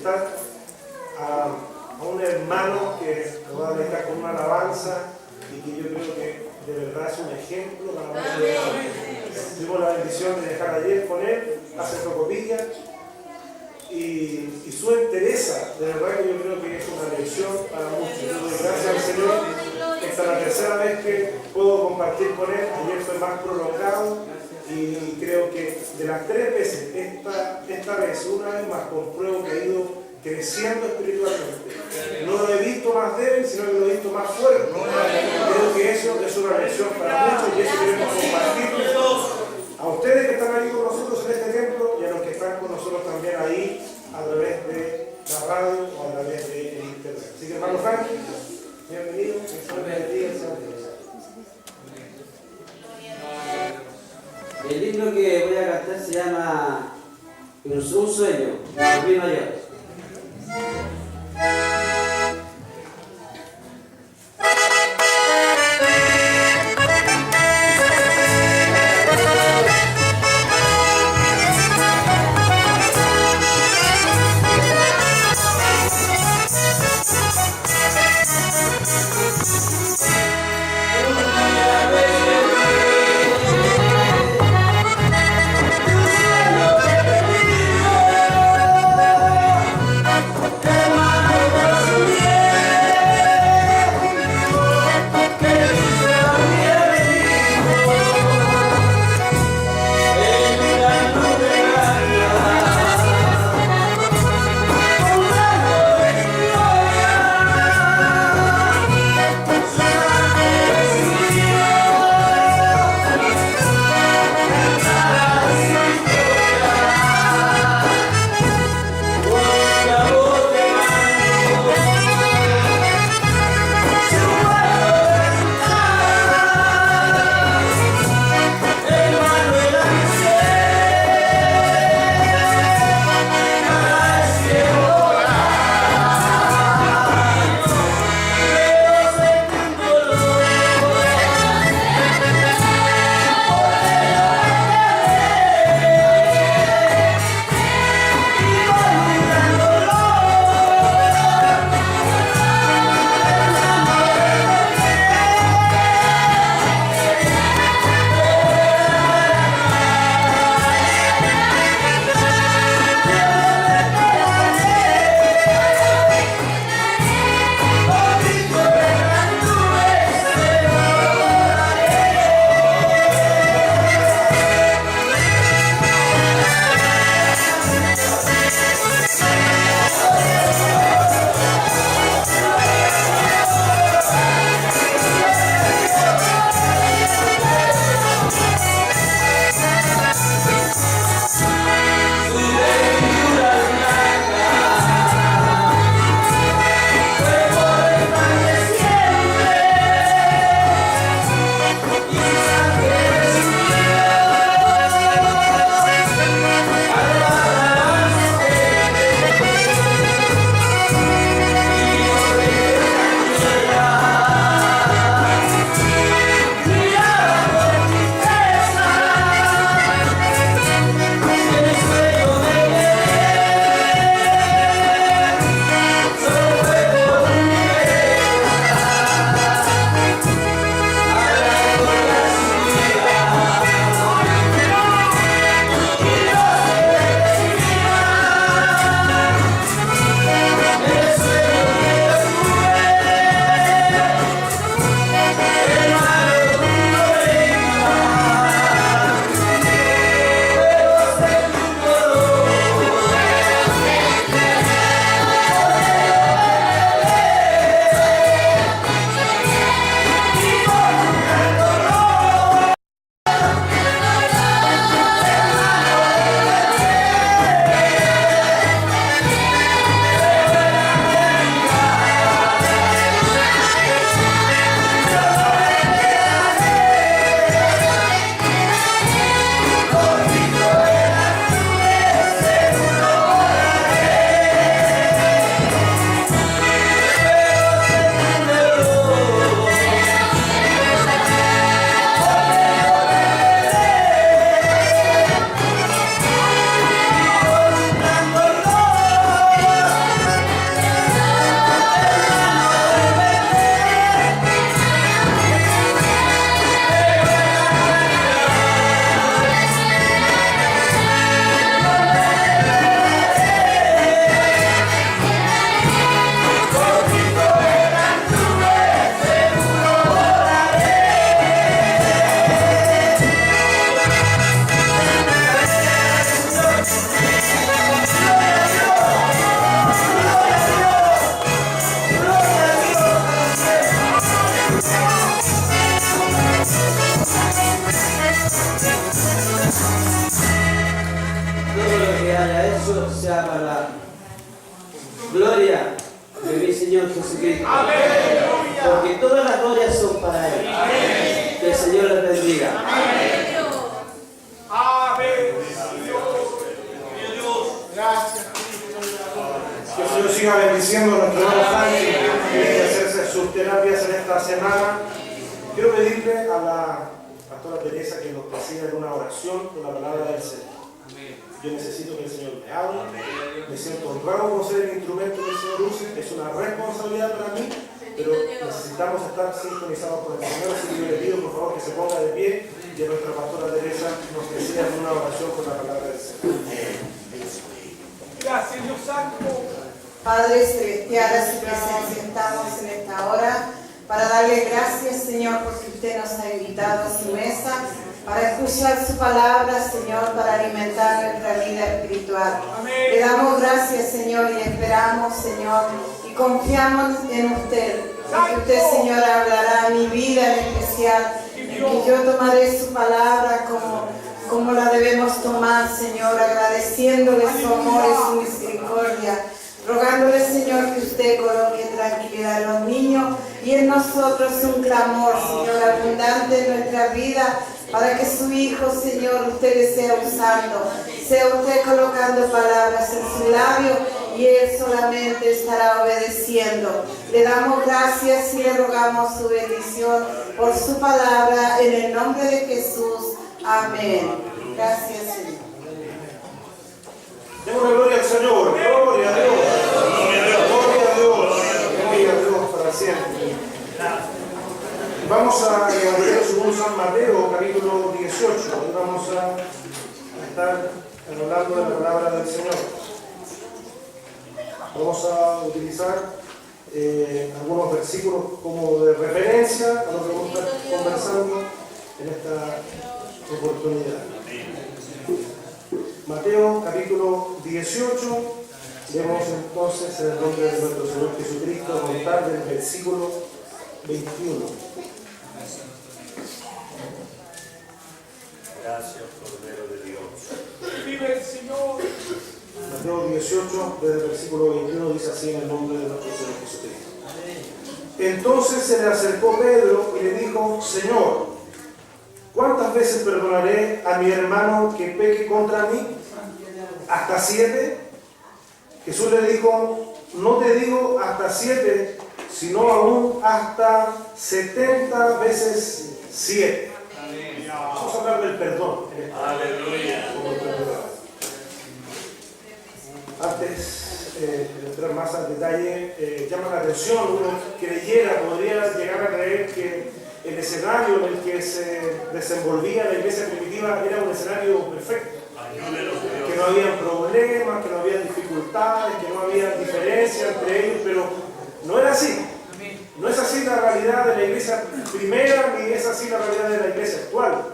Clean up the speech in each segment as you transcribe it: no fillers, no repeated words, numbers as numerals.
presentar a un hermano que nos va a dejar con una alabanza y que yo creo que de verdad es un ejemplo para nosotros. Tuvimos la bendición de dejar ayer con él, hace Tocopilla, y su entereza, de verdad que yo creo que es una lección para muchos. Yo doy gracias al Señor. Esta es la tercera vez que puedo compartir con él. Ayer fue más prolongado y creo que de las 3 veces, esta vez, una vez más, compruebo que ha ido creciendo espiritualmente. No lo he visto más débil, sino que lo he visto más fuerte. Creo que eso es una lección para muchos y eso queremos compartir a ustedes que están aquí con nosotros en este templo y a los que están con nosotros también ahí a través de la radio o a través de internet. Así que hermano Frank, bienvenido, que el Señor bendiga, el Señor bendiga. El himno que voy a cantar se llama Un sueño, Luis Mayor. todo sea para la gloria de mi Señor Jesucristo. Porque todas las glorias son para Él. Que el Señor les bendiga. Gracias. Que el Señor siga bendiciendo a nuestro hermano Sánchez que tiene que hacerse sus terapias en esta semana. Quiero pedirle a la pastora Teresa que nos presida en una oración con la palabra del Señor. Yo necesito que el Señor me hable. Me siento honrado por ser el instrumento que el Señor use. Es una responsabilidad para mí, pero necesitamos estar sintonizados con el Señor. Así que yo le pido por favor que se ponga de pie y a nuestra pastora Teresa nos presida en una oración con la palabra del Señor. Gracias, Dios Santo. Padre celestial, a su presencia estamos en esta hora para darle gracias, Señor, porque usted nos ha invitado a su mesa para escuchar su palabra, Señor, para alimentar nuestra vida espiritual. Amén. Le damos gracias, Señor, y esperamos, Señor, y confiamos en usted, porque usted, Señor, hablará a mi vida en especial, en que yo tomaré su palabra como la debemos tomar, Señor, agradeciéndole su amor y su misericordia, rogándole, Señor, que usted coloque tranquilidad en los niños y en nosotros un clamor, Señor, abundante en nuestra vida, para que su Hijo, Señor, usted le sea usando, sea usted colocando palabras en su labio y Él solamente estará obedeciendo. Le damos gracias y le rogamos su bendición por su palabra en el nombre de Jesús. Amén. Gracias, Señor. Démosle gloria al Señor. Gloria a Dios. Gloria a Dios. Gloria a Dios para siempre. Vamos a Evangelio según San Mateo, capítulo 18. Hoy vamos a estar hablando de la palabra del Señor. Vamos a utilizar algunos versículos como de referencia a lo que vamos a estar conversando en esta oportunidad. Mateo capítulo 18, vemos entonces en el nombre de nuestro Señor Jesucristo a contar del versículo 21. Gracias, Cordero de Dios. Vive el Señor. Mateo 18, desde el versículo 21, dice así en el nombre de nuestro Señor Jesucristo. Entonces se le acercó Pedro y le dijo: Señor, ¿cuántas veces perdonaré a mi hermano que peque contra mí? ¿Hasta 7? Jesús le dijo: no te digo hasta 7, sino aún hasta 70 veces 7. Vamos a hablar del perdón. Aleluya. Antes de entrar más al detalle, llama la atención, uno creyera, podría llegar a creer que el escenario en el que se desenvolvía la iglesia primitiva era un escenario perfecto. Que no había problemas, que no había dificultades, que no había diferencia entre ellos, pero no era así. No es así la realidad de la iglesia primera, ni es así la realidad de la iglesia actual.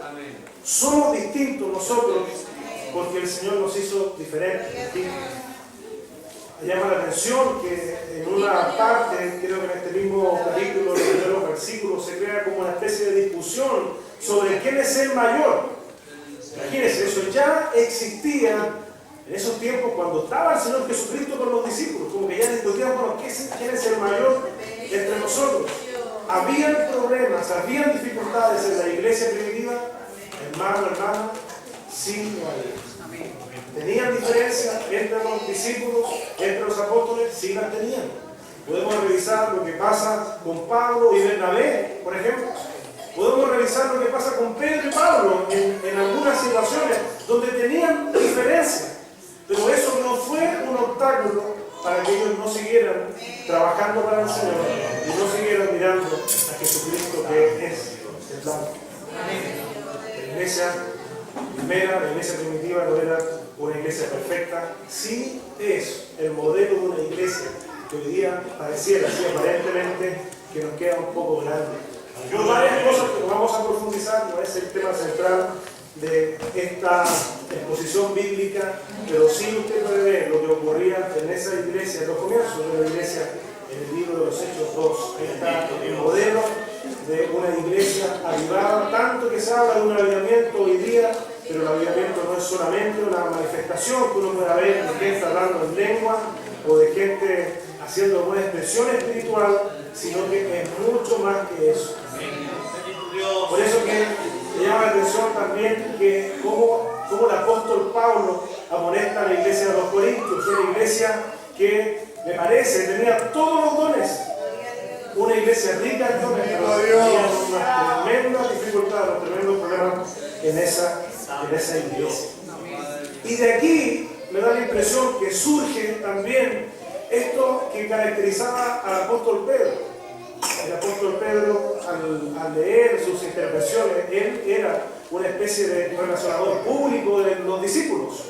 Somos distintos nosotros porque el Señor nos hizo diferentes, distintos. Llama la atención que en una parte, creo que en este mismo capítulo, en los versículos, se crea como una especie de discusión sobre quién es el mayor. Imagínense, eso ya existía en esos tiempos cuando estaba el Señor Jesucristo con los discípulos, como que ya discutían, bueno, ¿quién es el mayor entre nosotros? Habían problemas, habían dificultades en la iglesia primitiva, hermano, hermana, sí lo había. ¿Tenían diferencias entre los discípulos, entre los apóstoles? Sí las tenían. Podemos revisar lo que pasa con Pablo y Bernabé, por ejemplo. Podemos revisar lo que pasa con Pedro y Pablo en algunas situaciones donde tenían diferencias. Pero eso no fue un obstáculo para que ellos no siguieran trabajando para el Señor y no siguieran mirando a Jesucristo, que es el blanco. La iglesia primera, la iglesia primitiva, no era una iglesia perfecta, sí es el modelo de una iglesia que hoy día pareciera, así aparentemente, que nos queda un poco grande. Hay varias cosas que vamos a profundizar, no es el tema central de esta exposición bíblica, pero sí usted puede ver lo que ocurría en esa iglesia, en los comienzos de la iglesia, en el libro de los Hechos 2. Ahí está el modelo de una iglesia avivada, tanto que se habla de un avivamiento hoy día, pero el avivamiento no es es solamente una manifestación que uno pueda ver de gente hablando en lengua o de gente haciendo alguna expresión espiritual, sino que es mucho más que eso. Por eso que me llama la atención también que como el apóstol Pablo amonesta a la iglesia de los Corintios, una iglesia que me parece tenía todos los dones, una iglesia rica en dones, pero tenía unas tremendas dificultades, unos tremendos problemas en esa iglesia. Y de aquí me da la impresión que surge también esto que caracterizaba al apóstol Pedro. El apóstol Pedro, al leer sus intervenciones, él era una especie de relacionador público de los discípulos.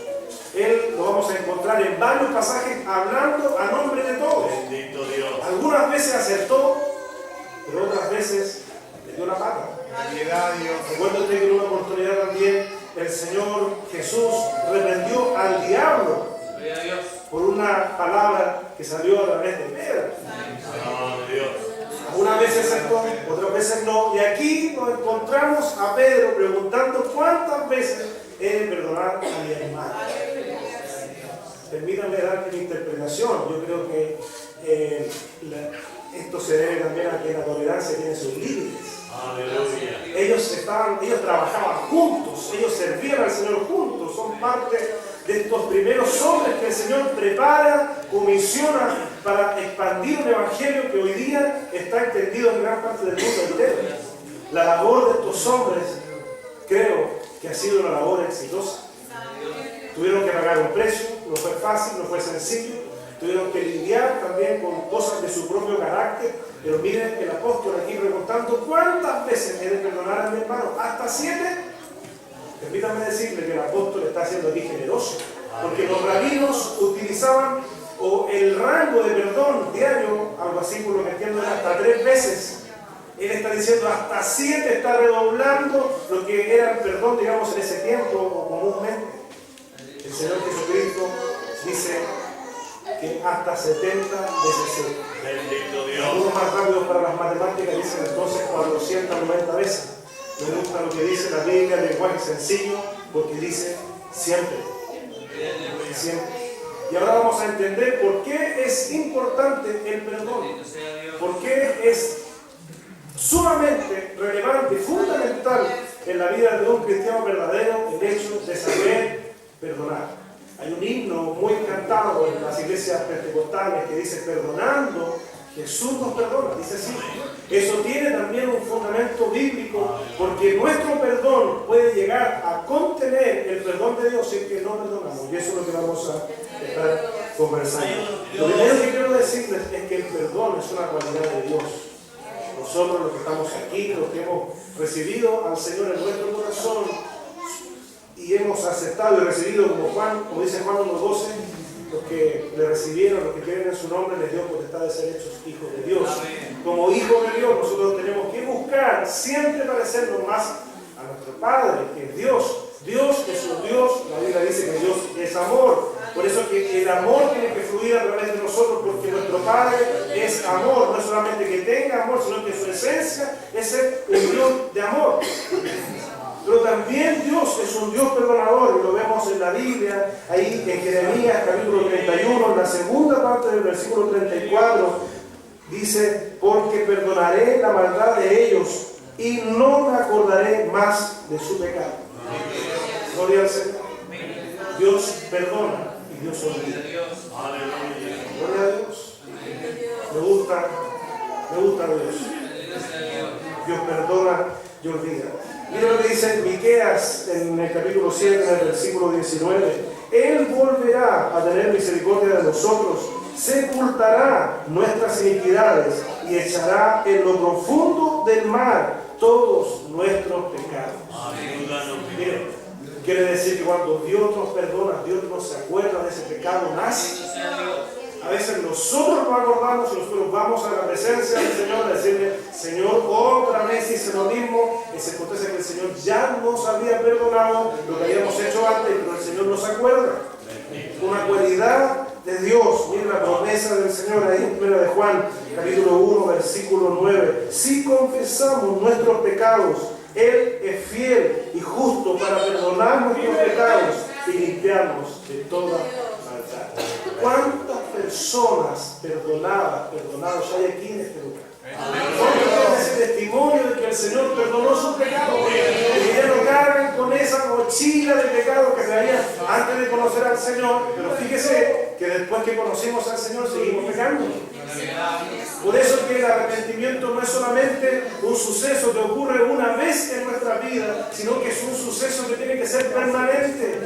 Él lo vamos a encontrar en varios pasajes hablando a nombre de todos. Bendito Dios. Algunas veces acertó, pero otras veces le dio la pata. Recuerdo que en una oportunidad también el Señor Jesús reprendió al diablo por una palabra que salió a través de Pedro. Algunas veces acertó, otras veces no. Y aquí nos encontramos a Pedro preguntando cuántas veces he de perdonar a mi hermano. Permítanme dar mi interpretación. Yo creo que esto se debe también a que la tolerancia tiene sus límites. Ellos trabajaban juntos, ellos servían al Señor juntos, son parte de estos primeros hombres que el Señor prepara, comisiona para expandir un evangelio que hoy día está entendido en gran parte del mundo entero. La labor de estos hombres, creo que ha sido una labor exitosa. Tuvieron que pagar un precio, no fue fácil, no fue sencillo. Tuvieron que lidiar también con cosas de su propio carácter. Pero miren el apóstol aquí preguntando ¿cuántas veces he de perdonar a mi hermano? ¿Hasta 7? Permítanme decirle que el apóstol está siendo aquí generoso. Porque los rabinos utilizaban el rango de perdón diario, algo así por lo que entiendo, hasta 3 veces. Él está diciendo hasta 7, está redoblando lo que era el perdón, digamos, en ese tiempo o comúnmente. El Señor Jesucristo dice que hasta 70 veces 7. Bendito Dios. Algunos más rápidos para las matemáticas dicen entonces 490 veces. Me gusta lo que dice la Biblia, el lenguaje sencillo, porque dice siempre. Siempre. Y ahora vamos a entender por qué es importante el perdón. Por qué es sumamente relevante, fundamental en la vida de un cristiano verdadero el hecho de saber perdonar. Hay un himno muy cantado en las iglesias pentecostales que dice perdonando, Jesús nos perdona, dice así. Eso tiene también un fundamento bíblico porque nuestro perdón puede llegar a contener el perdón de Dios si es que no perdonamos. Y eso es lo que vamos a estar conversando. Lo primero que quiero decirles es que el perdón es una cualidad de Dios. Nosotros los que estamos aquí, los que hemos recibido al Señor en nuestro corazón y hemos aceptado y recibido como dice Juan 1:12, los que le recibieron, los que creen en su nombre, les dio potestad de ser hechos hijos de Dios. Como hijos de Dios, nosotros tenemos que buscar siempre parecernos más a nuestro Padre, que es Dios. Dios es un Dios, la Biblia dice que Dios es amor. Por eso que el amor tiene que fluir a través de nosotros, porque nuestro Padre es amor. No es solamente que tenga amor, sino que su esencia es ser un Dios de amor. Pero también Dios es un Dios perdonador, y lo vemos en la Biblia, ahí en Jeremías capítulo 31, en la segunda parte del versículo 34, dice, porque perdonaré la maldad de ellos y no me acordaré más de su pecado. Gloria al Señor. Dios perdona y Dios olvida. Gloria a Dios. Me gusta Dios. Dios perdona y olvida. Mira lo que dice Miqueas en el capítulo 7, en el versículo 19. Él volverá a tener misericordia de nosotros, sepultará nuestras iniquidades y echará en lo profundo del mar todos nuestros pecados. Mira, quiere decir que cuando Dios nos perdona, Dios no se acuerda de ese pecado más. A veces nosotros nos acordamos y nosotros vamos a la presencia del Señor a decirle, Señor, otra vez hice lo mismo, en circunstancia que el Señor ya nos había perdonado lo que habíamos hecho antes, pero el Señor no se acuerda. Una cualidad de Dios, mira la promesa del Señor ahí en 1 de Juan, capítulo 1, versículo 9. Si confesamos nuestros pecados, Él es fiel y justo para perdonar nuestros pecados y limpiarnos de toda maldad. ¿Cuántas personas perdonados hay aquí en este lugar? ¿Cuántos ese testimonio de que el Señor perdonó sus pecados? Que ya no cargan con esa mochila de pecados que traían antes de conocer al Señor. Pero fíjese que después que conocimos al Señor seguimos pecando. Por eso que el arrepentimiento no es solamente un suceso que ocurre una vez en nuestra vida, sino que es un suceso que tiene que ser permanente.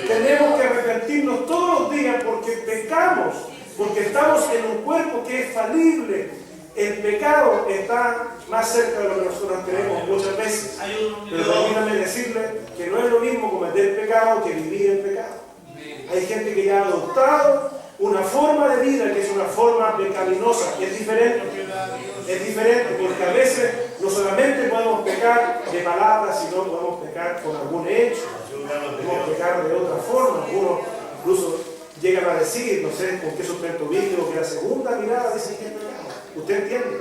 Tenemos que arrepentirnos todos los días porque pecamos, porque estamos en un cuerpo que es falible. El pecado está más cerca de lo que nosotros creemos muchas veces. Pero permítame decirle que no es lo mismo cometer pecado que vivir en pecado. Hay gente que ya ha adoptado una forma de vida que es una forma pecaminosa. Es diferente porque a veces no solamente podemos pecar de palabras, sino podemos pecar con algún hecho. Podemos pecar de otra forma. Algunos incluso llegan a decir, no sé con qué sustento bíblico, que la segunda mirada dicen que es pecado. ¿Usted entiende?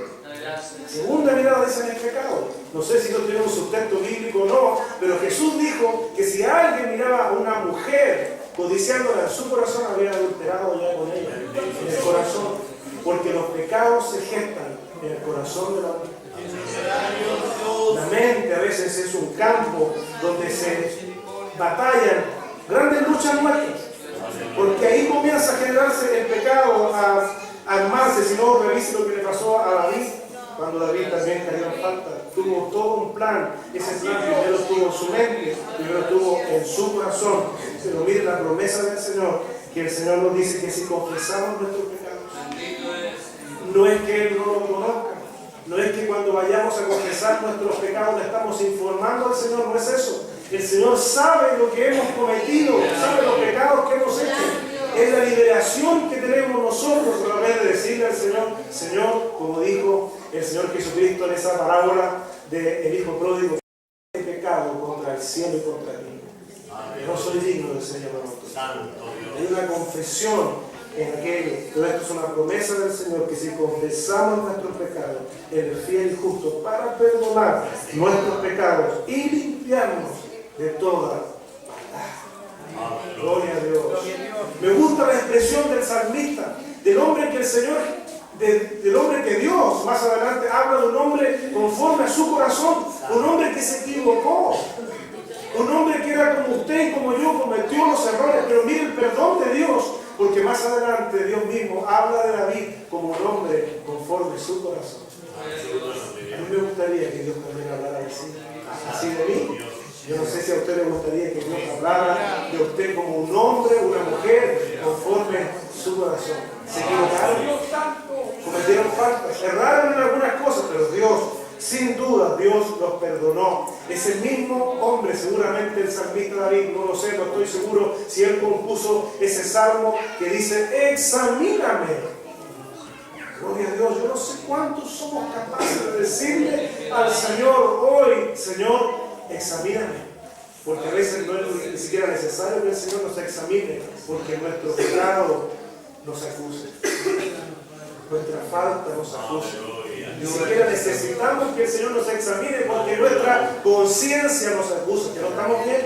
Segunda mirada dicen que es pecado. No sé si no tiene un sustento bíblico o no, pero Jesús dijo que si alguien miraba a una mujer codiciándola en su corazón, había adulterado ya con ella, en el corazón. Porque los pecados se gestan en el corazón de la mente. La mente a veces es un campo donde se batallan grandes luchas muertas. Porque ahí comienza a generarse el pecado, a armarse. Si no, revise lo que le pasó a David, cuando David también cayó en falta. Tuvo todo un plan. Ese plan primero estuvo en su mente, primero estuvo en su corazón. Pero mire la promesa del Señor, que el Señor nos dice que si confesamos nuestros pecados, no es que Él no lo conozca, no es que cuando vayamos a confesar nuestros pecados le estamos informando al Señor, no es eso. El Señor sabe lo que hemos cometido, sabe los pecados que hemos hecho. Es la liberación que tenemos nosotros a través de decirle al Señor, Señor, como dijo el Señor Jesucristo en esa parábola del Hijo Pródigo, he pecado contra el cielo y contra ti. No soy digno del Señor. Hay una confesión en aquello, pero esto es una promesa del Señor, que si confesamos nuestros pecados, Él es fiel y justo para perdonar nuestros pecados y limpiarnos de toda maldad. Gloria a Dios. Me gusta la expresión del salmista, del hombre que el Señor, del hombre que Dios más adelante habla de un hombre conforme a su corazón, un hombre que se equivocó, un hombre que era como usted y como yo, cometió los errores, pero mire el perdón de Dios, porque más adelante Dios mismo habla de David como un hombre conforme a su corazón. A mí me gustaría que Dios también hablara así de mí. Yo no sé si a usted le gustaría que Dios hablara de usted como un hombre, una mujer, conforme a su corazón. Se equivocaron, cometieron faltas, erraron en algunas cosas, pero Dios, sin duda, Dios los perdonó. Ese mismo hombre, seguramente el salmista David, no lo sé, no estoy seguro si él compuso ese salmo que dice, examíname. Gloria a Dios, yo no sé cuántos somos capaces de decirle al Señor hoy, Señor, examíname, porque a veces no es ni siquiera necesario que el Señor nos examine, porque nuestro pecado nos acuse, nuestra falta nos acuse. Ni siquiera necesitamos que el Señor nos examine, porque nuestra conciencia nos acusa, que no estamos bien,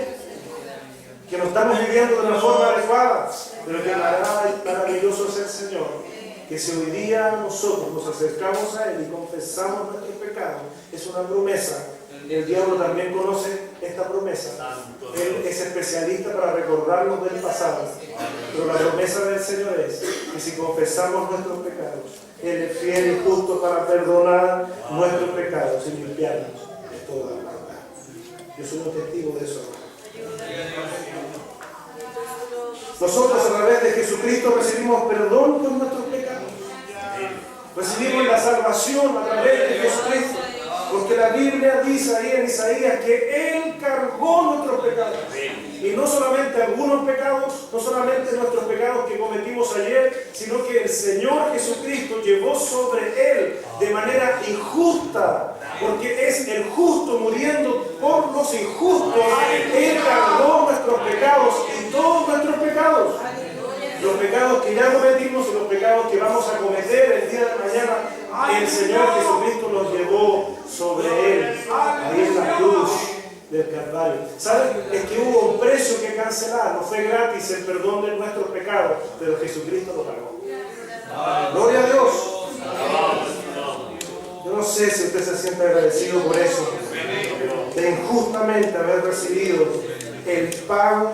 que no estamos viviendo de una forma adecuada. Pero que maravilloso es el Señor, que si hoy día nosotros nos acercamos a Él y confesamos nuestros pecados, es una promesa. El diablo también conoce esta promesa. Él es especialista para recordarnos del pasado. Pero la promesa del Señor es que si confesamos nuestros pecados, Él es fiel y justo para perdonar nuestros pecados y limpiarnos de toda maldad. Yo soy un testigo de eso. Nosotros a través de Jesucristo recibimos perdón por nuestros pecados. Recibimos la salvación a través de Jesucristo. Porque la Biblia dice ahí en Isaías que Él cargó nuestros pecados. Y no solamente algunos pecados, no solamente nuestros pecados que cometimos ayer, sino que el Señor Jesucristo llevó sobre Él de manera injusta. Porque es el justo muriendo por los injustos. Él cargó nuestros pecados y todos nuestros pecados. Los pecados que ya cometimos y los pecados que vamos a cometer el día de mañana, el Señor Jesucristo los llevó sobre Él, ahí en la cruz. del Calvario. ¿Saben? Es que hubo un precio que cancelar, no fue gratis el perdón de nuestros pecados, pero Jesucristo lo pagó. Gloria a Dios. Yo no sé si usted se siente agradecido por eso, de injustamente haber recibido el pago,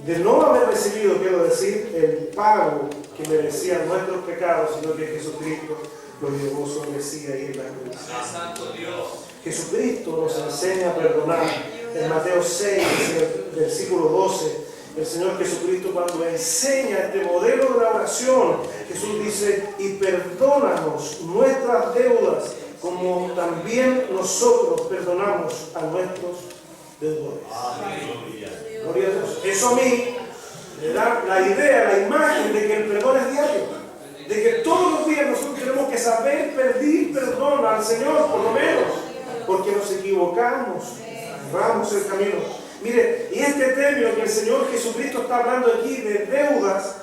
de no haber recibido, quiero decir, el pago que merecían nuestros pecados, sino que Jesucristo lo llevó sobre sí ahí en la cruz. Jesucristo nos enseña a perdonar. En Mateo 6, versículo 12, el Señor Jesucristo, cuando enseña este modelo de la oración, Jesús dice: y perdónanos nuestras deudas, como también nosotros perdonamos a nuestros deudores. Gloria a Dios. Eso a mí me da la idea, la imagen de que el perdón es diario, de que todos los días nosotros tenemos que saber pedir perdón al Señor, por lo menos, porque nos equivocamos, vamos el camino. Mire, y este término que el Señor Jesucristo está hablando aquí de deudas,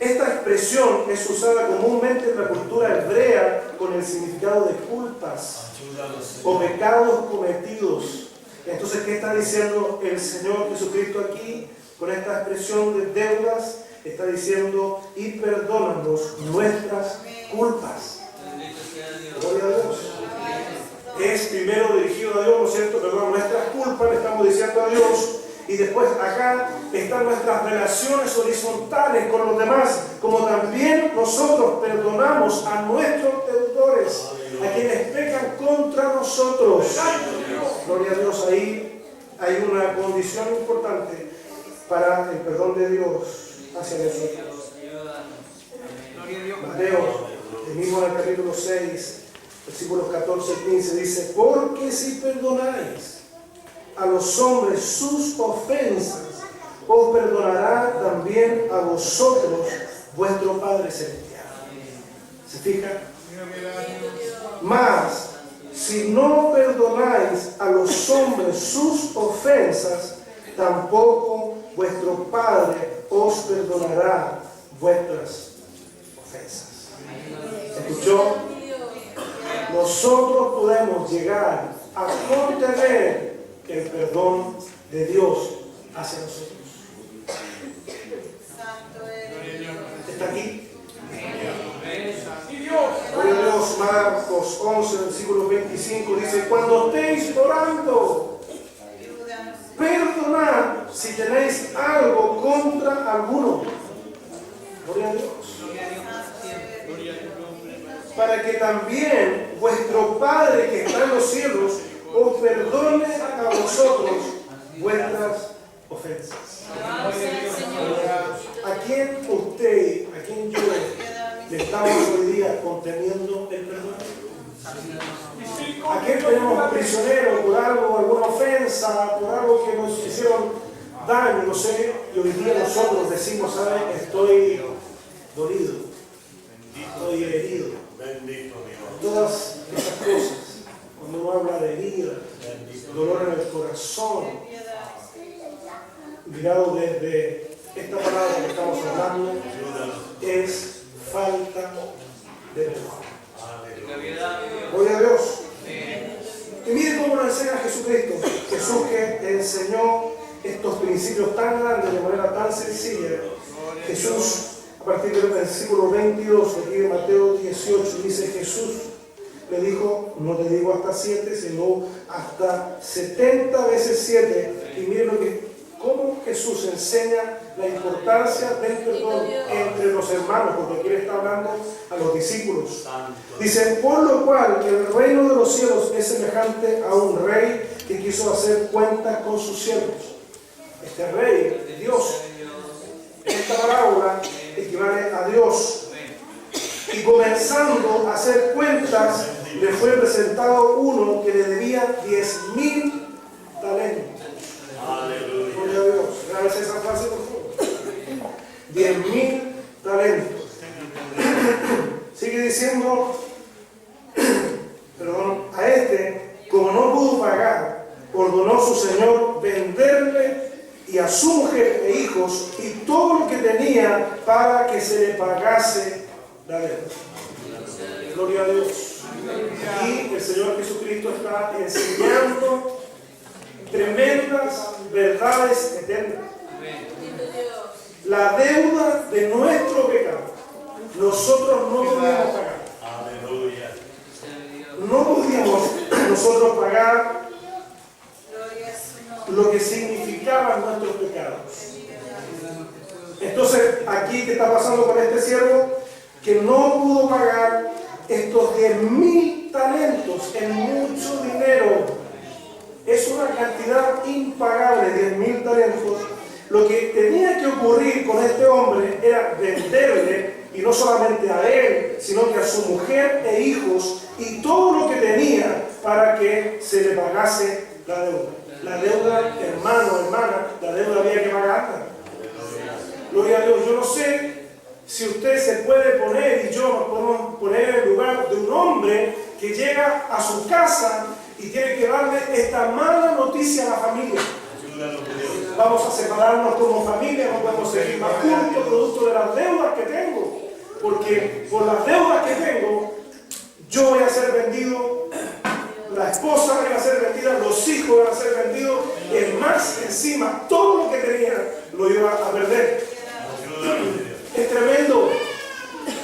esta expresión es usada comúnmente en la cultura hebrea con el significado de culpas o pecados cometidos. Entonces, ¿qué está diciendo el Señor Jesucristo aquí con esta expresión de deudas? Está diciendo: y perdónanos nuestras culpas. Gloria a Dios. Es primero dirigido a Dios, ¿no es cierto? Perdón, nuestras culpas, le estamos diciendo a Dios. Y después acá están nuestras relaciones horizontales con los demás, como también nosotros perdonamos a nuestros deudores, a quienes pecan contra nosotros. Gloria a Dios. Ahí hay una condición importante para el perdón de Dios hacia nosotros. Mateo, el mismo en el capítulo 6, versículos 14 y 15, dice: porque si perdonáis a los hombres sus ofensas, os perdonará también a vosotros vuestro Padre Celestial. ¿Se fija? Mas, si no perdonáis a los hombres sus ofensas, tampoco vuestro Padre os perdonará vuestras ofensas. ¿Escuchó? Nosotros podemos llegar a contener el perdón de Dios hacia nosotros. ¿Está aquí? Gloria a Dios. Marcos 11, versículo 25 dice: cuando estéis orando, perdonad si tenéis algo contra alguno. Gloria a Dios. Para que también vuestro Padre que está en los cielos os perdone a vosotros vuestras ofensas. ¿A quién usted, a quién yo le estamos hoy día conteniendo el perdón? ¿A quién tenemos prisionero por algo, alguna ofensa, por algo que nos hicieron daño, no sé? Y hoy día nosotros decimos: ¿saben? Estoy dolido, estoy herido. Todas esas cosas, cuando uno habla de herida, dolor en el corazón, mirado desde esta palabra que estamos hablando, es falta de perdón. Gloria a Dios. Y mire cómo nos enseña Jesucristo. Jesús, que enseñó estos principios tan grandes de manera tan sencilla. Jesús, a partir del versículo 22 aquí de Mateo 18, dice: Jesús le dijo: no te digo hasta 7, sino hasta 70 veces 7. Y miren cómo Jesús enseña la importancia del perdón entre los hermanos, porque aquí le está hablando a los discípulos. Dice: por lo cual el reino de los cielos es semejante a un rey que quiso hacer cuentas con sus siervos. Este rey, Dios, en esta parábola equivale a Dios. Y comenzando a hacer cuentas, le fue presentado uno que le debía 10,000 talentos. Gloria a Dios. Gracias a esa frase, por favor. 10,000 talentos. Sigue diciendo, perdón, a este, como no pudo pagar, ordenó su señor venderle y a su mujer e hijos y todo lo que tenía para que se le pagase la deuda. Gloria a Dios. Y el Señor Jesucristo está enseñando verdades eternas. La deuda de nuestro pecado, nosotros no podíamos pagar. Aleluya. No podíamos nosotros pagar lo que significaban nuestros pecados. Entonces, aquí, ¿qué está pasando con este siervo? Que no pudo pagar estos 10.000 talentos en mucho dinero. Es una cantidad impagable, 10.000 talentos. Lo que tenía que ocurrir con este hombre era venderle, y no solamente a él, sino que a su mujer e hijos, y todo lo que tenía para que se le pagase la deuda. La deuda, hermano, hermana, la deuda había que pagarla. Gloria a Dios. Yo no sé si usted se puede poner, y yo nos podemos poner en el lugar de un hombre que llega a su casa y tiene que darle esta mala noticia a la familia. Vamos a separarnos como familia, no podemos seguir más juntos, producto de las deudas que tengo. Porque por las deudas que tengo, yo voy a ser vendido, la esposa va a ser vendida, los hijos van a ser vendidos, es más, encima, todo lo que tenía lo iba a perder. Es tremendo.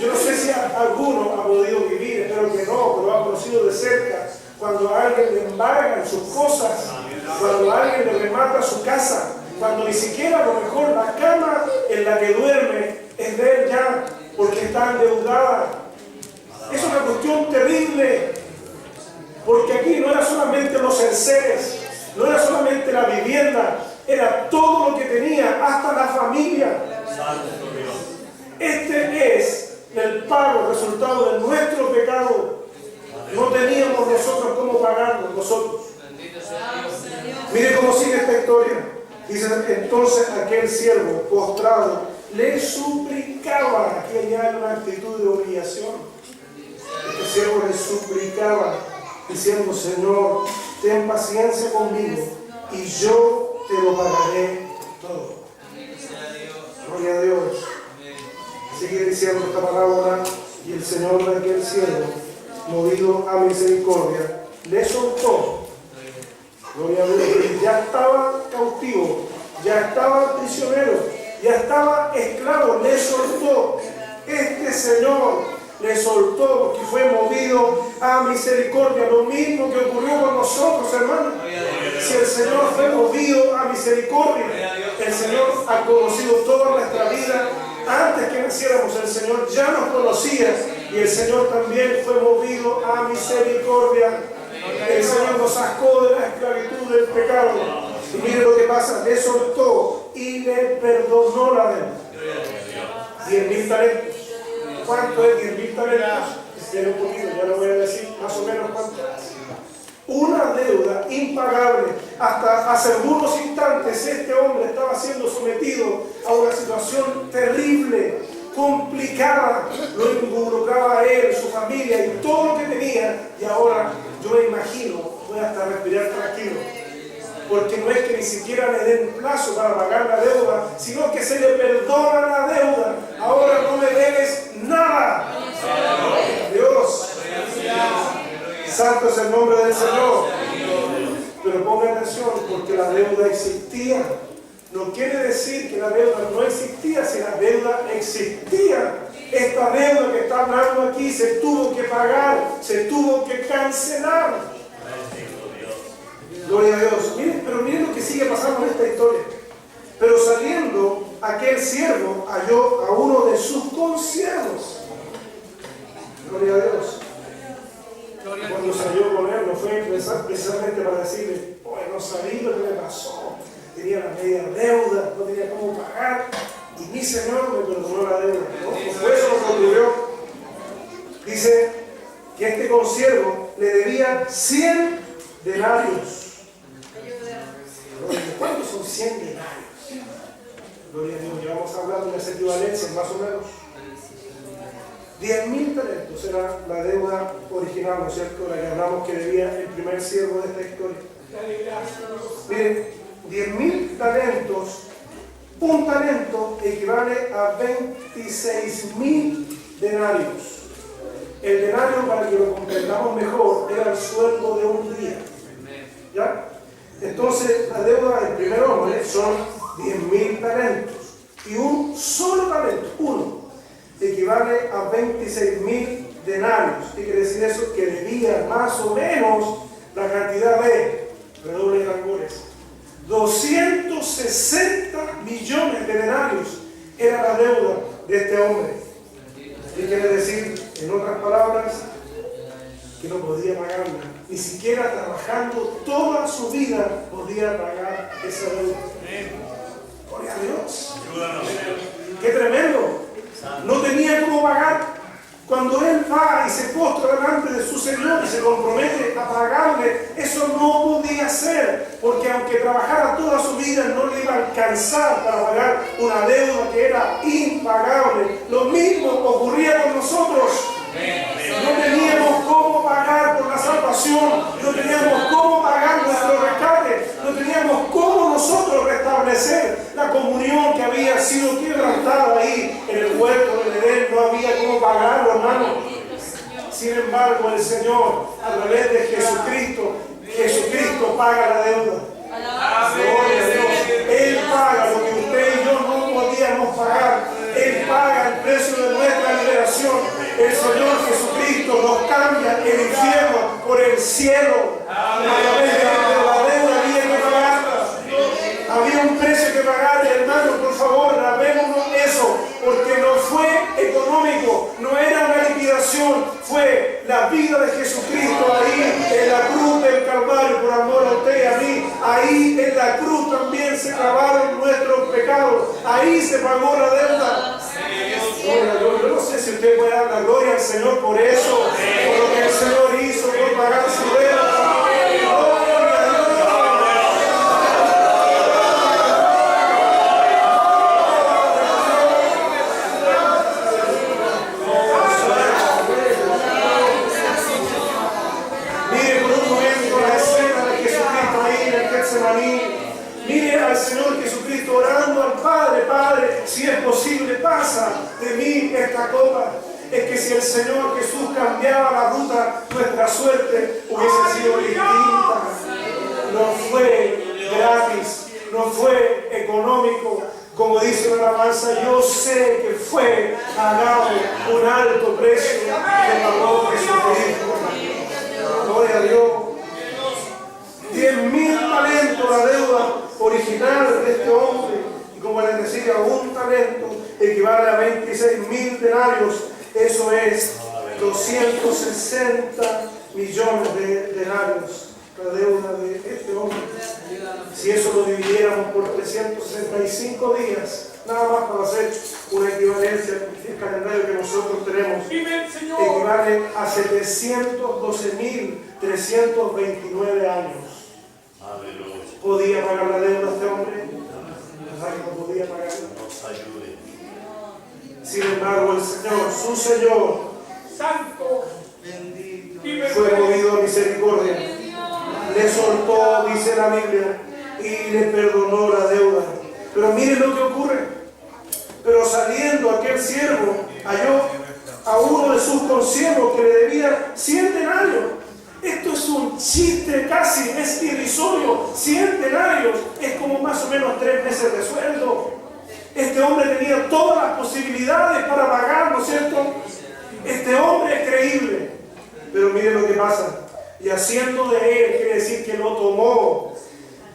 Yo no sé si alguno ha podido vivir, espero que no, pero ha conocido de cerca, cuando a alguien le embargan sus cosas, cuando a alguien le remata su casa, cuando ni siquiera a lo mejor la cama en la que duerme es de él ya, porque está endeudada. Es una cuestión terrible, porque aquí no era solamente los enseres, no era solamente la vivienda, era todo lo que tenía, hasta la familia. Este es el pago, resultado de nuestro pecado. No teníamos nosotros cómo pagarlo, nosotros. Mire cómo sigue esta historia. Dice, entonces aquel siervo postrado le suplicaba. Aquí ya hay una actitud de humillación. Este siervo le suplicaba, diciendo, Señor, ten paciencia conmigo y yo te lo pagaré todo. Gloria a Dios. Sigue diciendo esta parábola, y el Señor de aquel siervo, movido a misericordia, le soltó. Gloria a Dios. Ya estaba cautivo, ya estaba prisionero, ya estaba esclavo, le soltó. Este Señor le soltó porque fue movido a misericordia. Lo mismo que ocurrió con nosotros, hermanos. Si el Señor fue movido a misericordia, el Señor ha conocido toda nuestra vida. Antes que naciéramos, el Señor ya nos conocía, y el Señor también fue movido a misericordia. El Señor nos sacó de la esclavitud del pecado. Y mire lo que pasa, le soltó y le perdonó la deuda. 10.000 talentos. ¿Cuánto es 10.000 talentos? Espera un poquito, ya lo voy a decir más o menos cuánto. Una deuda impagable. Hasta hace algunos instantes este hombre estaba siendo sometido a una situación terrible, complicada. Lo involucraba a él, su familia y todo lo que tenía. Y ahora yo me imagino, voy hasta respirar tranquilo, porque no es que ni siquiera le den plazo para pagar la deuda, sino que se le perdona la deuda. Ahora no me debes nada. Dios, santo es el nombre del Señor. Pero ponga atención, porque la deuda existía. No quiere decir que la deuda no existía, si la deuda existía. Esta deuda que está hablando aquí se tuvo que pagar, se tuvo que cancelar. Gloria a Dios. Miren, pero miren lo que sigue pasando en esta historia. Pero saliendo, aquel siervo halló a uno de sus consiervos. Gloria a Dios. Cuando salió con él, no fue precisamente para decirle, oye, no sabía lo que me pasó. Tenía la media deuda, no tenía cómo pagar, y mi Señor me perdonó la deuda. No, pues fue eso lo que ocurrió. Dice que este consiervo le debía 100 denarios. ¿Cuántos son 100 denarios? Gloria a Dios, llevamos hablando de las equivalencias más o menos. 10.000 talentos era la deuda original, ¿no es cierto? La que hablamos que debía el primer siervo de esta historia. Miren, 10.000 talentos, un talento equivale a 26.000 denarios. El denario, para que lo comprendamos mejor, era el sueldo de un día. ¿Ya? Entonces, la deuda del primer hombre son 10.000 talentos. Y un solo talento, uno, equivale a 26.000 denarios. ¿Qué quiere decir eso? Que debía más o menos la cantidad de, redoble de tambores, 260 millones de denarios era la deuda de este hombre. ¿Qué quiere decir? En otras palabras, que no podía pagarla. Ni siquiera trabajando toda su vida podía pagar esa deuda. Gloria a Dios. ¡Qué tremendo! No tenía cómo pagar. Cuando él va y se postra delante de su Señor y se compromete a pagarle, eso no podía ser, porque aunque trabajara toda su vida no le iba a alcanzar para pagar una deuda que era impagable. Lo mismo ocurría con nosotros. No teníamos cómo pagar por la salvación, no teníamos cómo pagar nuestro rescate, no teníamos cómo nosotros restablecer la comunión que había sido quebrantada ahí en el huerto del Edén. No había cómo pagarlo, hermano. Sin embargo, el Señor, a través de Jesucristo paga la deuda. Gloria a Dios. Él paga lo que usted y yo no podíamos pagar. Él paga el precio de nuestra liberación. El Señor Jesucristo nos cambia el infierno por el cielo. A través de la deuda había que pagarla. Había un precio que pagar, hermano, por favor, grabémonos eso, porque no fue económico, no era una liquidación, fue la vida de Jesucristo ahí en la cruz del Calvario por amor a usted y a mí. Ahí en la cruz también se clavaron nuestros pecados, ahí se pagó la deuda. Yo no sé si usted puede dar la gloria al Señor por eso, por lo que el Señor hizo por pagar su deuda. Mire al Señor Jesucristo orando al Padre: Padre, si es posible, pasa de mí esta copa. Es que si el Señor Jesús cambiaba la ruta, nuestra suerte hubiese sido distinta. No fue gratis, no fue económico. Como dice la alabanza, yo sé que fue pagado un alto precio que pagó Jesucristo. Gloria a Dios. 10.000 talentos la deuda original de este hombre. Y como les decía, un talento equivale a 26.000 denarios. Eso es 260 millones de denarios. La deuda de este hombre. Si eso lo dividiéramos por 365 días, nada más para hacer una equivalencia, el calendario que nosotros tenemos equivale a 712.329 años. ¿Podía pagar la deuda este hombre? ¿Verdad que no podía pagarla? Sin embargo, el Señor, su Señor, santo, fue movido a misericordia. Le soltó, dice la Biblia, y le perdonó la deuda. Pero miren lo que ocurre. Pero saliendo aquel siervo, halló a uno de sus consiervos que le debía 100 denarios. Esto es un chiste casi, es irrisorio. 100 denarios es como más o menos 3 meses de sueldo. Este hombre tenía todas las posibilidades para pagar, ¿no es cierto? Este hombre es creíble. Pero miren lo que pasa. Y haciendo de él, quiere decir que lo tomó,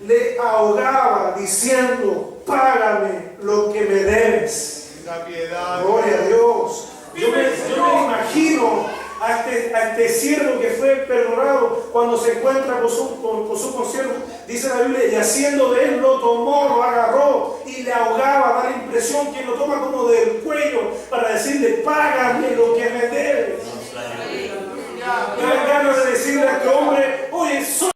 le ahogaba diciendo: págame lo que me debes. Gloria a Dios. Yo me imagino a este siervo que fue perdonado cuando se encuentra con su consiervo. Dice la Biblia: y haciendo de él, lo tomó, lo agarró y le ahogaba. Da la impresión que lo toma como del cuello para decirle: págame lo que me debes. Me dan ganas de decirle a este hombre: oye, soy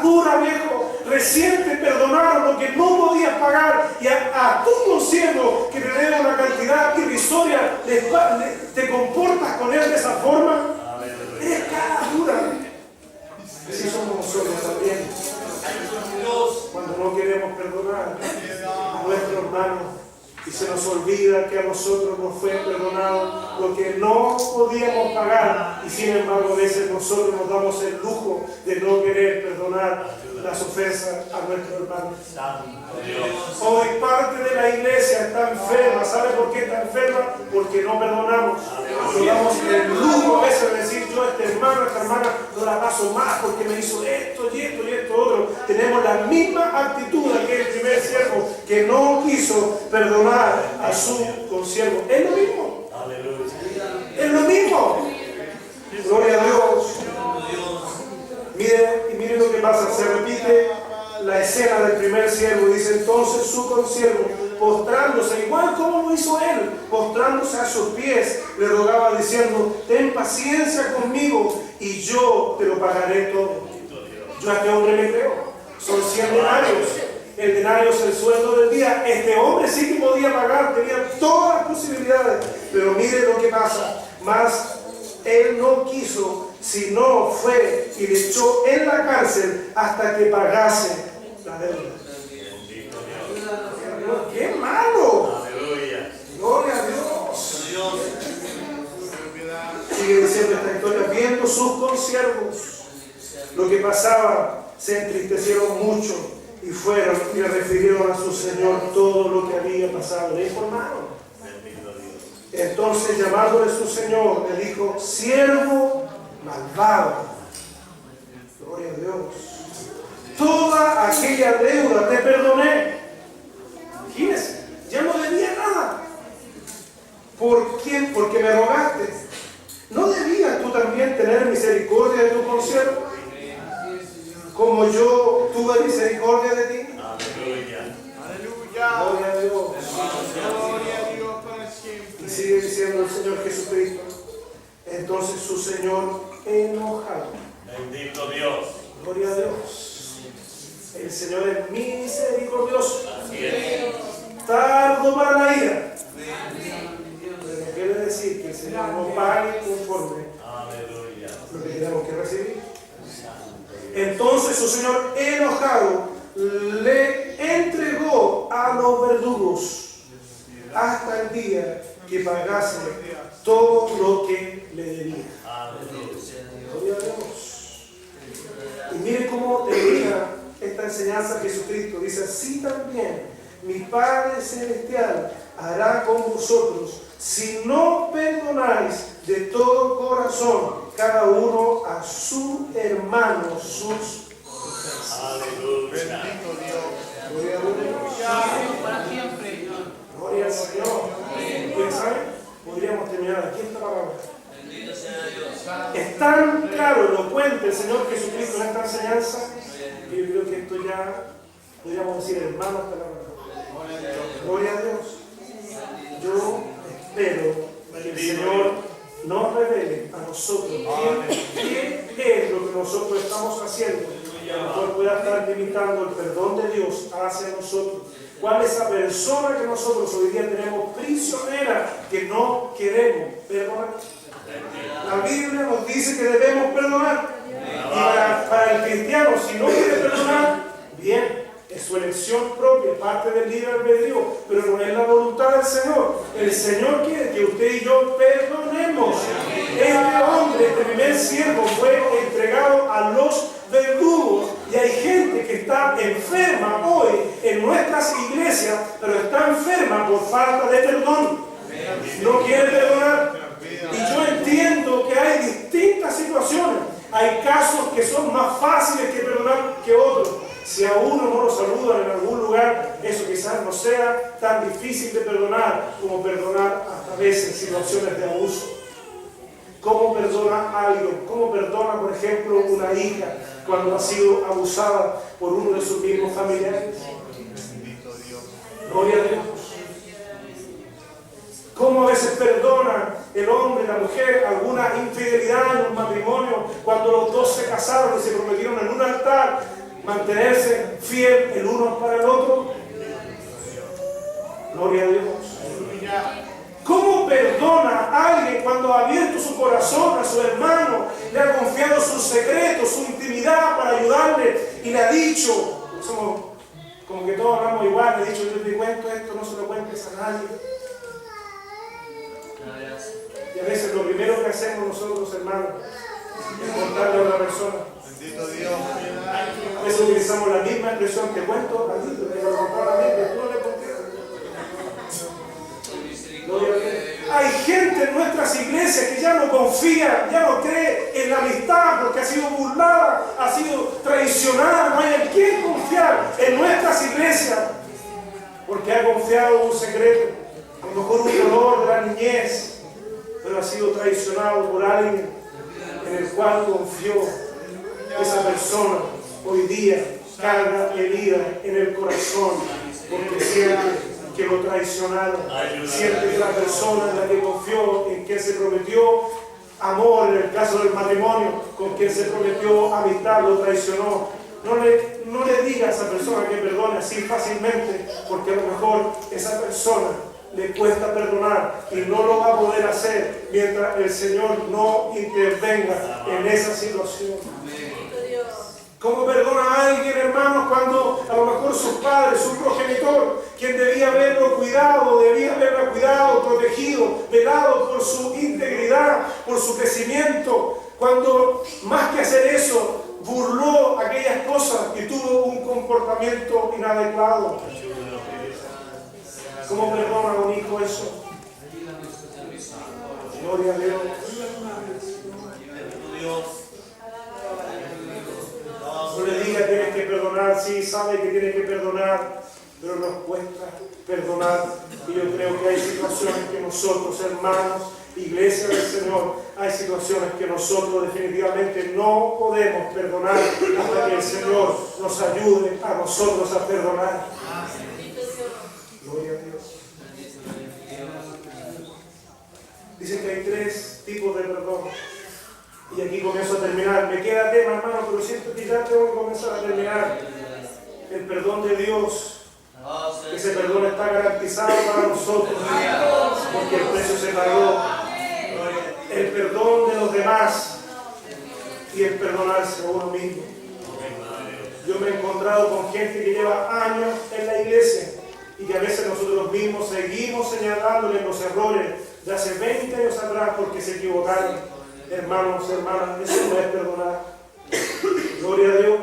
dura, viejo, recién te perdonaron lo que no podías pagar, y a tu consiervo que te debe una cantidad irrisoria, te comportas con él de esa forma. Eres cara dura. Así somos nosotros también. Cuando no queremos perdonar a nuestro hermano, Y se nos olvida que a nosotros nos fue perdonado lo que no podíamos pagar. Y sin embargo a veces nosotros nos damos el lujo de no querer perdonar las ofensas a nuestros hermanos. Hoy parte de la iglesia está enferma. ¿Sabe por qué está enferma? Porque no perdonamos. Nos damos el lujo a veces de decir, yo a este hermano, a esta hermana no la paso más porque me hizo esto y esto y esto otro. Tenemos la misma actitud de aquel primer siervo que no quiso perdonar a su consiervo. Es lo mismo. Es lo mismo. Gloria a Dios. Mire lo que pasa. Se repite la escena del primer siervo. Dice entonces su consiervo, postrándose, igual como lo hizo él, postrándose a sus pies, le rogaba diciendo, ten paciencia conmigo y yo te lo pagaré todo. Yo a este hombre le creo. Son 100 denarios. El denario es el sueldo del día. Este hombre sí que podía pagar, tenía todas las posibilidades. Pero mire lo que pasa. Más él no quiso, sino fue y le echó en la cárcel hasta que pagase la deuda. ¡Qué malo! Gloria a Dios. Sigue diciendo esta historia, viendo sus consiervos lo que pasaba, se entristecieron mucho y fueron y le refirieron a su señor todo lo que había pasado. Le informaron. Entonces, llamándole su señor, le dijo, siervo malvado. Gloria a Dios. Toda aquella deuda te perdoné. Imagínese, ya no debía nada. ¿Por quién? Porque me rogaste. ¿No debías tú también tener misericordia de tu consiervo? Como yo tuve misericordia de ti. Aleluya. Gloria a Dios. Y sigue diciendo el Señor Jesucristo. Entonces su Señor enojado. Bendito Dios. Gloria a Dios. El Señor es misericordioso. Así es. Tardo para la ira. Pero quiere decir que el Señor no pague conforme Aleluya. lo que tenemos que recibir. Entonces su Señor enojado le entregó a los verdugos hasta el día que pagase todo lo que le debía. Gloria a Dios. Y mire cómo termina esta enseñanza Jesucristo. Dice, así también mi Padre Celestial hará con vosotros si no perdonáis de todo corazón cada uno a su hermano sus ofensas. Aleluya. Gloria a Dios. Gloria al Señor. ¿Ustedes saben? Podríamos terminar aquí esta palabra. Es tan claro, elocuente el Señor Jesucristo en esta enseñanza que yo creo que esto ya podríamos decir hermano hasta la verdad. Gloria a Dios. Yo espero que el Señor nos revele a nosotros qué es lo que nosotros estamos haciendo y a lo mejor pueda estar limitando el perdón de Dios hacia nosotros. ¿Cuál es esa persona que nosotros hoy día tenemos prisionera que no queremos perdonar? La Biblia nos dice que debemos perdonar. Y para el cristiano, si no quiere perdonar, bien, es su elección propia, parte del libre albedrío, pero no es la voluntad del Señor. El Señor quiere que usted y yo perdonemos. Este hombre, este primer siervo, fue entregado a los verdugos. Y hay gente que está enferma hoy en nuestras iglesias, pero está enferma por falta de perdón. No quiere perdonar. Y yo entiendo que hay distintas situaciones. Hay casos que son más fáciles que perdonar que otros. Si a uno no lo saludan en algún lugar, eso quizás no sea tan difícil de perdonar como perdonar a veces situaciones de abuso. ¿Cómo perdona a alguien? ¿Cómo perdona, por ejemplo, una hija cuando ha sido abusada por uno de sus mismos familiares? Gloria a Dios. ¿Cómo a veces perdona el hombre, la mujer, alguna infidelidad en un matrimonio cuando los dos se casaron y se prometieron en un altar mantenerse fiel el uno para el otro? Gloria a Dios. ¿Cómo perdona a alguien cuando ha abierto su corazón a su hermano, le ha confiado sus secretos, su intimidad para ayudarle y le ha dicho, somos como que todos hablamos igual. He dicho, yo te cuento esto, no se lo cuentes a nadie. Y a veces lo primero que hacemos nosotros, hermanos, es contarle a otra persona. Bendito Dios. A veces utilizamos la misma expresión que cuento a ti, te lo contó a mí, que tú no le conté. Hay gente en nuestras iglesias que ya no confía, ya no cree en la amistad porque ha sido burlada, ha sido traicionada. No hay en quién confiar en nuestras iglesias porque ha confiado en un secreto, a lo mejor un dolor de la niñez, pero ha sido traicionado por alguien en el cual confió. Esa persona hoy día carga herida en el corazón porque siente que lo traicionaron, siente que la persona en la que confió, en quien se prometió amor, en el caso del matrimonio, con quien se prometió amistad, lo traicionó. No le diga a esa persona que perdone así fácilmente, porque a lo mejor esa persona le cuesta perdonar y no lo va a poder hacer mientras el Señor no intervenga en esa situación. ¿Cómo perdona a alguien, hermanos, cuando a lo mejor sus padres, su progenitor, quien debía haberlo cuidado, debía haberla cuidado, protegido, velado por su integridad, por su crecimiento, cuando más que hacer eso, burló aquellas cosas y tuvo un comportamiento inadecuado? ¿Cómo perdona a un hijo eso? Gloria a Dios. No le diga tienes que perdonar, sí, sabe que tiene que perdonar, pero nos cuesta perdonar. Y yo creo que hay situaciones que nosotros, hermanos, iglesia del Señor, hay situaciones que nosotros definitivamente no podemos perdonar hasta que el Señor nos ayude a nosotros a perdonar. Gloria a Dios. Dice que hay 3 tipos de perdón. Y aquí comienzo a terminar. Me queda tema, hermano, pero siento que ya tengo que comenzar a terminar. El perdón de Dios. Ese perdón está garantizado para nosotros, porque el precio se pagó. El perdón de los demás y el perdonarse a uno mismo. Yo me he encontrado con gente que lleva años en la iglesia y que a veces nosotros mismos seguimos señalándole los errores de hace 20 años atrás porque se equivocaron. Hermanos, hermanas, eso no es perdonar. Gloria a Dios.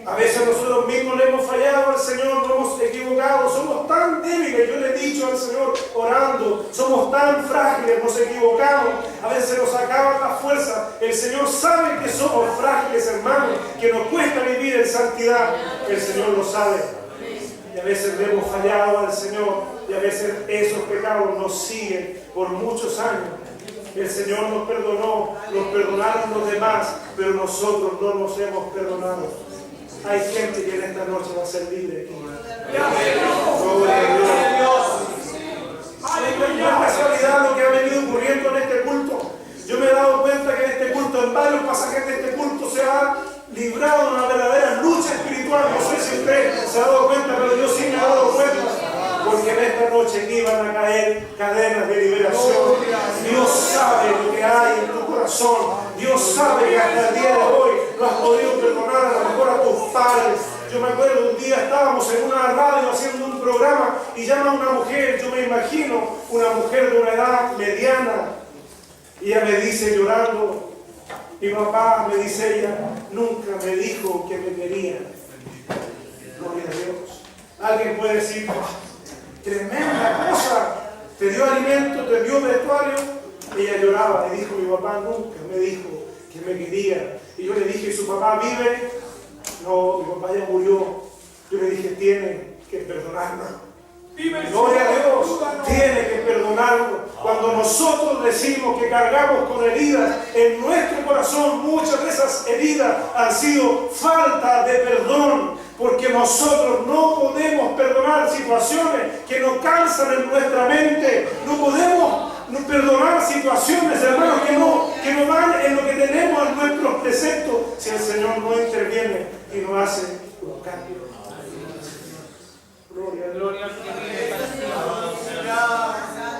A veces nosotros mismos le hemos fallado al Señor, nos hemos equivocado, somos tan débiles. Yo le he dicho al Señor orando, somos tan frágiles, nos equivocamos, a veces se nos acaban las fuerzas. El Señor sabe que somos frágiles, hermanos, que nos cuesta vivir en santidad. El Señor lo sabe. Y a veces le hemos fallado al Señor y a veces esos pecados nos siguen por muchos años. El Señor nos perdonó, nos perdonaron los demás, pero nosotros no nos hemos perdonado. Hay gente que en esta noche va a ser libre. Gloria a Dios. No es casualidad lo que ha venido ocurriendo en este culto. Yo me he dado cuenta que en este culto, en varios pasajes de este culto, se ha librado una verdadera lucha espiritual. No sé si usted se ha dado cuenta, pero yo sí me he dado cuenta. Porque en esta noche iban a caer cadenas de liberación. Dios sabe lo que hay en tu corazón. Dios sabe que hasta el día de hoy no has podido perdonar a lo mejor a tus padres. Yo me acuerdo un día estábamos en una radio haciendo un programa y llama una mujer, yo me imagino una mujer de una edad mediana. Y ella me dice llorando, mi papá, me dice ella, nunca me dijo que me quería. Gloria a Dios. Alguien puede decir, tremenda cosa, te dio alimento, te dio vestuario. Ella lloraba y dijo, mi papá nunca me dijo que me quería. Y yo le dije, ¿su papá vive? No, mi papá ya murió. Yo le dije, tiene que perdonarlo. Gloria a Dios, tiene que perdonarlo. Cuando nosotros decimos que cargamos con heridas en nuestro corazón, muchas de esas heridas han sido falta de perdón, porque nosotros no podemos perdonar situaciones que nos cansan en nuestra mente. No podemos perdonar situaciones, hermanos, que no van en lo que tenemos en nuestros preceptos, si el Señor no interviene y no hace un cambio. Gloria a Dios.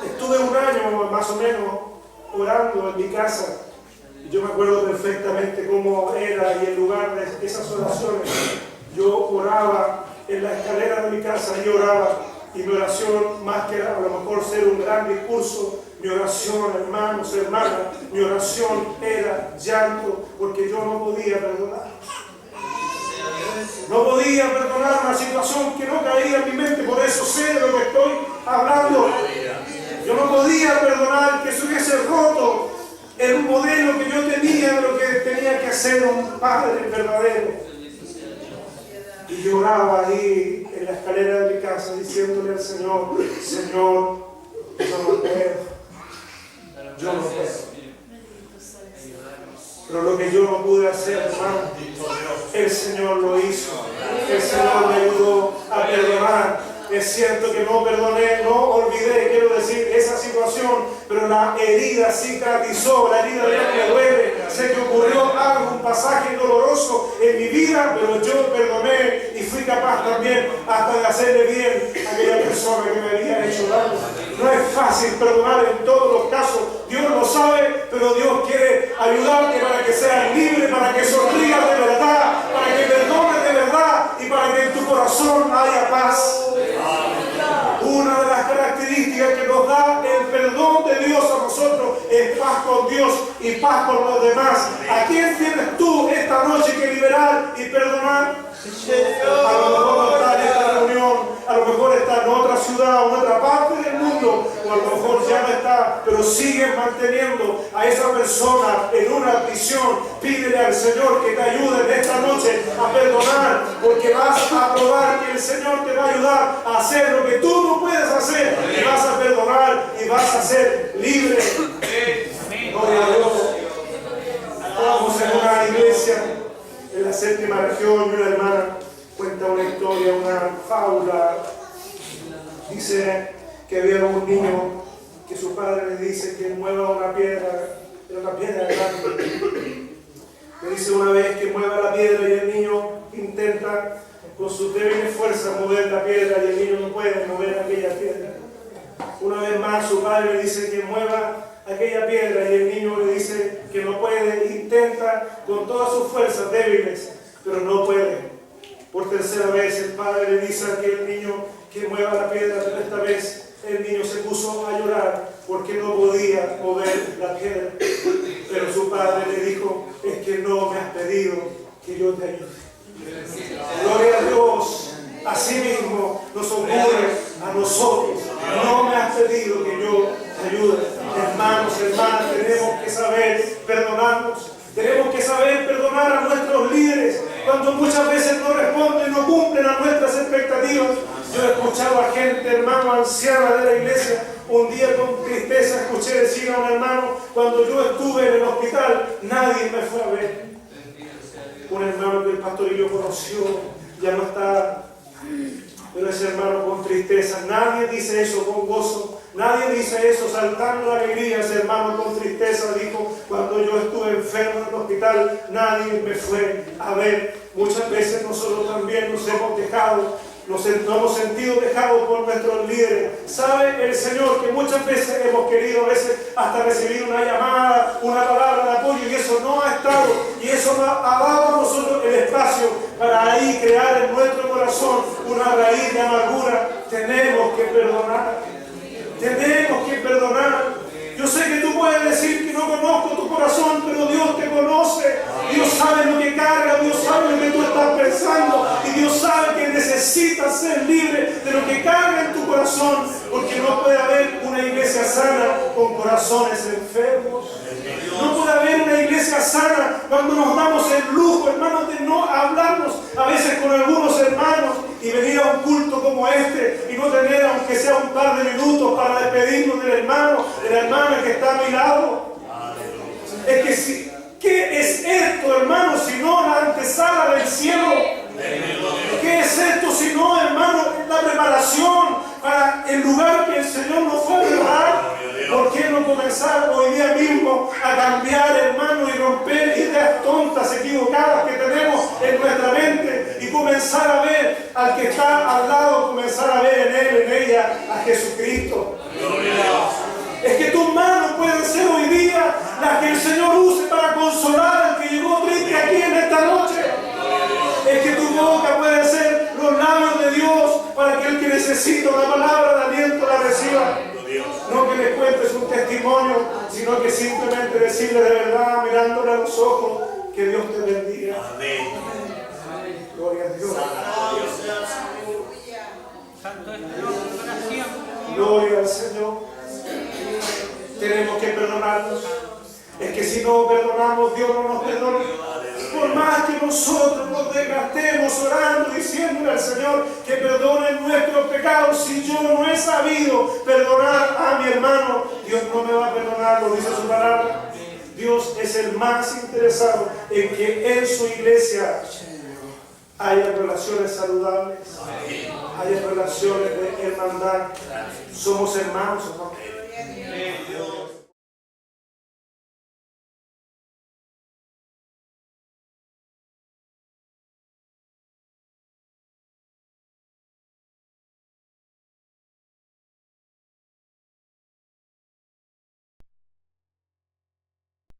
Estuve un año más o menos orando en mi casa y yo me acuerdo perfectamente cómo era y el lugar de esas oraciones. Yo oraba en la escalera de mi casa y oraba. Y mi oración, más que a lo mejor ser un gran discurso, mi oración, hermanos, hermanas, mi oración era llanto, porque yo no podía perdonar. No podía perdonar una situación que no caía en mi mente, por eso sé de lo que estoy hablando. Yo no podía perdonar que se hubiese roto el modelo que yo tenía de lo que tenía que hacer un padre verdadero. Y lloraba ahí en la escalera de mi casa diciéndole al Señor, Señor, yo no puedo. Yo no puedo. Pero lo que yo no pude hacer, hermano, el Señor lo hizo. El Señor me ayudó a perdonar. Es cierto que no perdoné, no olvidé, quiero decir, esa situación, pero la herida cicatrizó, la herida ya me duele. Sé que ocurrió algo, un pasaje doloroso en mi vida, pero yo perdoné y fui capaz también hasta de hacerle bien a aquella persona que me había hecho daño. No es fácil perdonar en todos los casos, Dios lo sabe, pero Dios quiere ayudarte para que seas libre, para que sonrías de verdad, para que perdones de verdad y para que en tu corazón haya paz. Una de las características que nos da el perdón de Dios a nosotros es paz con Dios y paz con los demás. ¿A quién tienes tú esta noche que liberar y perdonar? A lo mejor no está en esta reunión, a lo mejor está en otra ciudad o en otra parte del mundo, o a lo mejor ya no está, pero sigues manteniendo a esa persona en una prisión. Pídele al Señor que te ayude en esta noche a perdonar, porque vas a probar que el Señor te va a ayudar a hacer lo que tú no puedes hacer, y vas a perdonar y vas a ser libre. Gloria a Dios. Estamos en una iglesia en la séptima región y una hermana cuenta una historia, una fábula. Dice que había un niño que su padre le dice que mueva una piedra, era una piedra grande. Le dice una vez que mueva la piedra y el niño intenta con sus débiles fuerzas mover la piedra y el niño no puede mover aquella piedra. Una vez más su padre le dice que mueva aquella piedra y el niño le dice que no puede, intenta con todas sus fuerzas débiles, pero no puede. Por tercera vez el padre le dice a aquel niño que mueva la piedra, pero esta vez el niño se puso a llorar porque no podía mover la piedra. Pero su padre le dijo, es que no me has pedido que yo te ayude. Gloria a Dios. Así mismo nos ocurre a nosotros. No me has pedido que yo te ayude. Hermanos, hermanas, tenemos que saber perdonarnos. Tenemos que saber perdonar a nuestros líderes cuando muchas veces no responden, no cumplen a nuestras expectativas. Yo he escuchado a gente, hermano, anciana de la iglesia. Un día con tristeza escuché decir a un hermano, cuando yo estuve en el hospital, nadie me fue a ver. Un hermano que el pastor y yo conoció, ya no está, pero ese hermano con tristeza. Nadie dice eso con gozo, nadie dice eso saltando de alegría. Ese hermano con tristeza dijo, cuando yo estuve enfermo en el hospital, nadie me fue a ver. Muchas veces nosotros también nos hemos dejado, nos hemos sentido dejados por nuestros líderes. ¿Sabe el Señor que muchas veces hemos querido a veces hasta recibir una llamada, una palabra de apoyo, y eso no ha estado, y eso no ha dado a nosotros el espacio para ahí crear en nuestro corazón una raíz de amargura? Tenemos que perdonar. Tenemos que perdonar. Yo sé que tú puedes decir que no conozco tu corazón, pero Dios te conoce. Dios sabe lo que carga, Dios sabe lo que tú estás pensando, y Dios sabe que necesitas ser libre de lo que carga en tu corazón, porque no puede haber una iglesia sana con corazones enfermos. No puede haber una iglesia sana cuando nos damos el lujo, hermanos, de no hablarnos a veces con algunos hermanos y venir a un culto como este y no tener, aunque sea un par de minutos, para despedirnos del hermano, de la hermana que está a mi lado. Es que si, ¿qué es esto, hermano, si no la antesala del cielo? ¿Qué es esto si no, hermano, la preparación para el lugar que el Señor nos fue a preparar? ¿Por qué no comenzar hoy día mismo a cambiar, hermano, y romper ideas tontas, equivocadas que tenemos en nuestra mente, y comenzar a ver al que está al lado, comenzar a ver en él, en ella, a Jesucristo? Es que tus manos pueden ser hoy día las que el Señor use para consolar al que llegó triste aquí en esta noche. Es que tu boca puede ser los labios de necesita una palabra de aliento, la reciba. No que le cuentes un testimonio, sino que simplemente decirle de verdad, mirándole a los ojos, que Dios te bendiga. Amén. Gloria a Dios. Santo es Dios, oración. Gloria al Señor. Tenemos que perdonarnos. Es que si no perdonamos, Dios no nos perdona. Por más que nosotros nos desgastemos orando, diciéndole al Señor que perdone nuestros pecados, si yo no he sabido perdonar a mi hermano, Dios no me va a perdonar, lo dice su palabra. Dios es el más interesado en que en su iglesia haya relaciones saludables, haya relaciones de hermandad. Somos hermanos, hermanos.